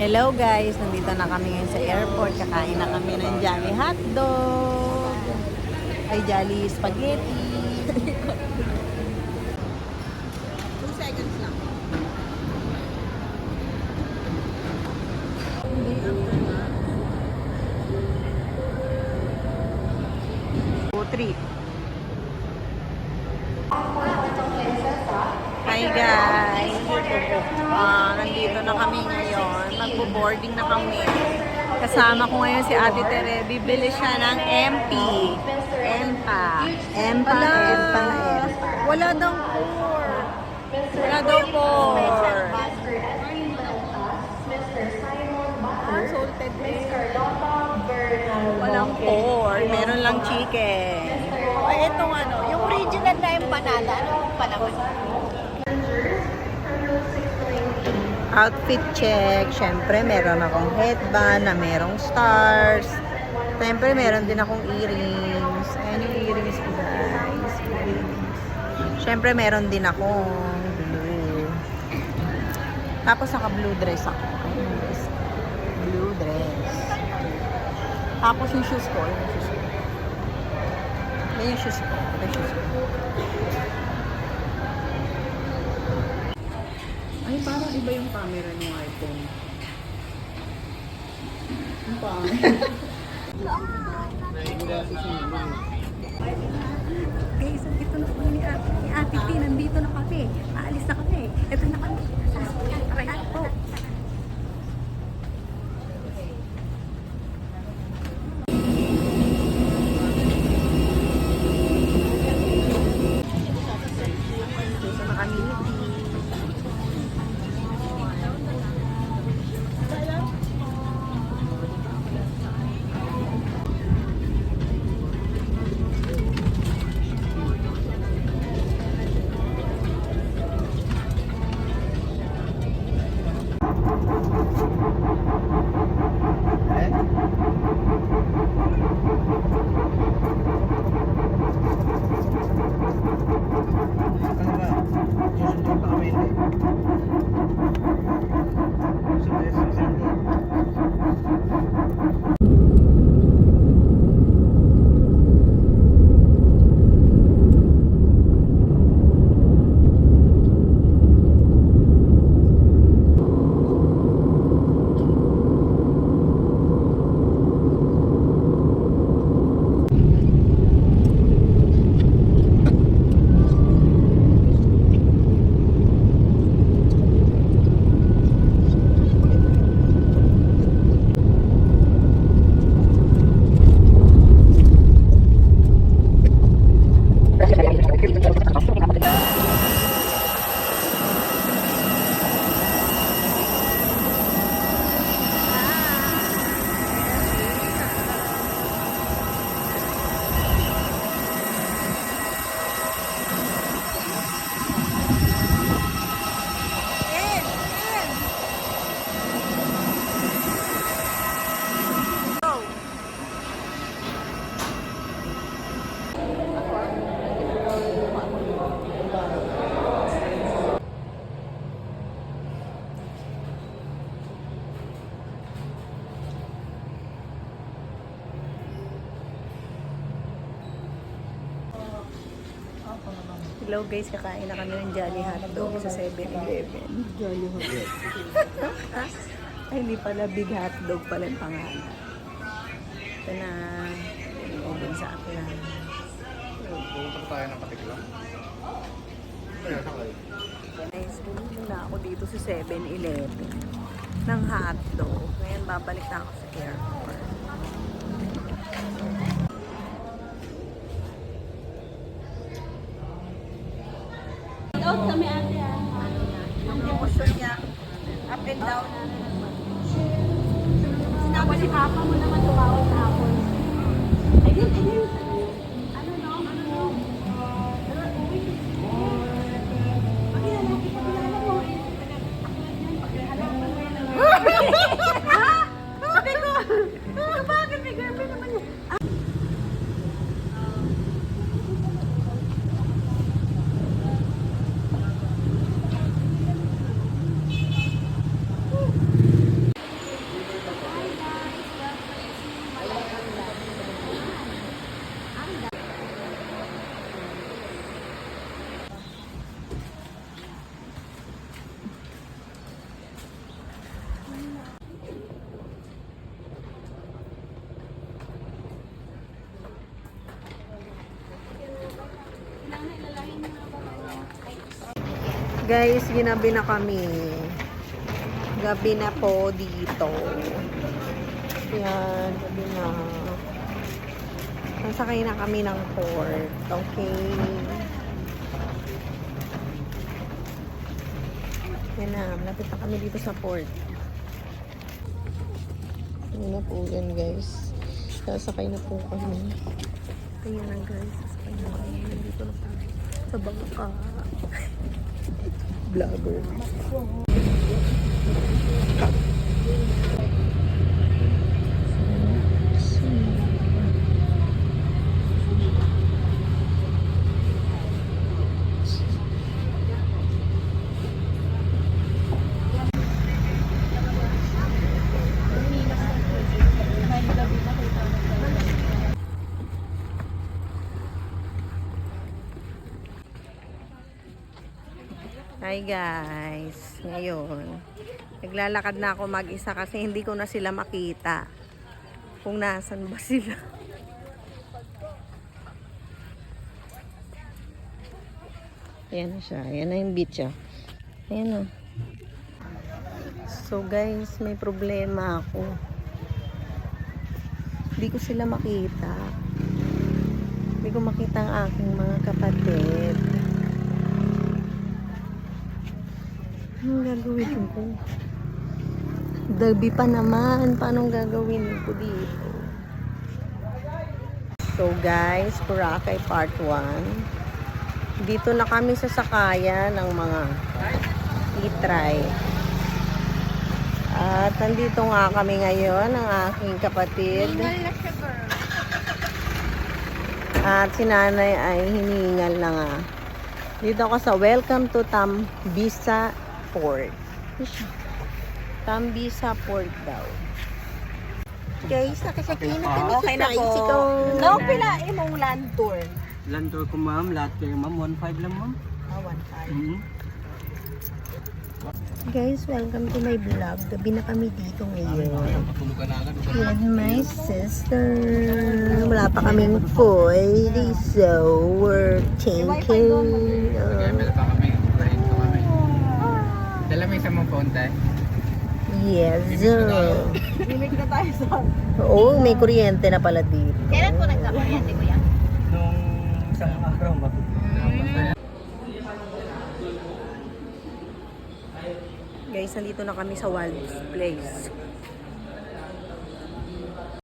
Hello guys, nandito na kami ngayon sa airport. Kakain na kami ng Jolly Hotdog. Ay, Jolly Spaghetti. 2 seconds lang. 2, 3. Hi guys! Nandito na kami ngayon. Magbo-boarding na kami. Kasama ko ngayon si Ate Tere. Bibili siya ng MP. Empa. Wala daw pour. Salted egg. Walang pour. Meron lang chicken. Ay, itong ano, yung original na empanada, ano pa naman? Outfit check. Siyempre, meron akong headband na merong stars. Siyempre, meron din akong earrings. Ayan yung earrings ko, guys. Siyempre, meron din akong blue. Tapos, naka-blue dress ako. Ayan, guys. Blue dress. Tapos, yung shoes ko. Ayan yung shoes ko. Ay, parang iba yung camera ng iPhone. Ang pangit. Guys, ito na po ni Ate T. Nandito na kami. Aalis na kami. Ito na kami. Ayan po. Dito na kami. Hello guys, kakain na kami ng Jolly Hotdog sa 7-Eleven. Jolly Hotdog. Ay, hindi pala big hotdog pala yung pangalan. Ito na, open sa akin. Pumunta pa tayo ng patikla. Kaya sakay. Guys, bumili na ako dito sa 7-Eleven ng hotdog. Ngayon, babalik na ako sa airport. Out kami ate Yung emotion niya, up and down. Sinabi si Papa mo naman tumawag sa hapon. Ayun. Ano no? Pagkilala mo. Sabi ko, bakit may girlfriend naman yun? Guys, ginabi na kami. Gabi na po dito. Yan, gabi na. Nasakay na kami ng port. Okay. Yan na, malapit na kami dito sa port. Yan na po yan, guys. Sasakay na po kami. Ayan na, guys. Sasakay na kami. Dito na po. Sa bangka. Vlogger. Hi guys, ngayon naglalakad na ako mag-isa kasi hindi ko na sila makita kung nasan ba sila. Ayan na siya, ayan na yung beach oh. Ayan na. So guys, may problema ako. Hindi ko sila makita. Hindi ko makita ang aking mga kapatid. Anong gagawin ko? Gabi pa naman. Paano gagawin ko dito? So guys, Boracay Part 1. Dito na kami sa sakayan ng mga itry. At nandito nga kami ngayon, ang aking kapatid. At si nanay ay hiningal na nga. Dito ako sa Welcome to Tambisa Port. Tambisa Port daw. Guys, nakasakay na kami Okay sa na po. tricycle. No, pila imong land tour. Land tour ko ma'am, lahat kayo ma'am, 1.5 lang ma'am. 1.5. Guys, welcome to my vlog. Gabi na kami dito ngayon. With my sister. Wala pa kaming food. So, we're taking... Dala may isang phone tayo. yes, sir. Limig na tayo sa... Oo, may kuryente na pala dito. Kailan po nagka-kuryente ko yan? Nung isang araw ba? Guys, nandito na kami sa Wild's Place.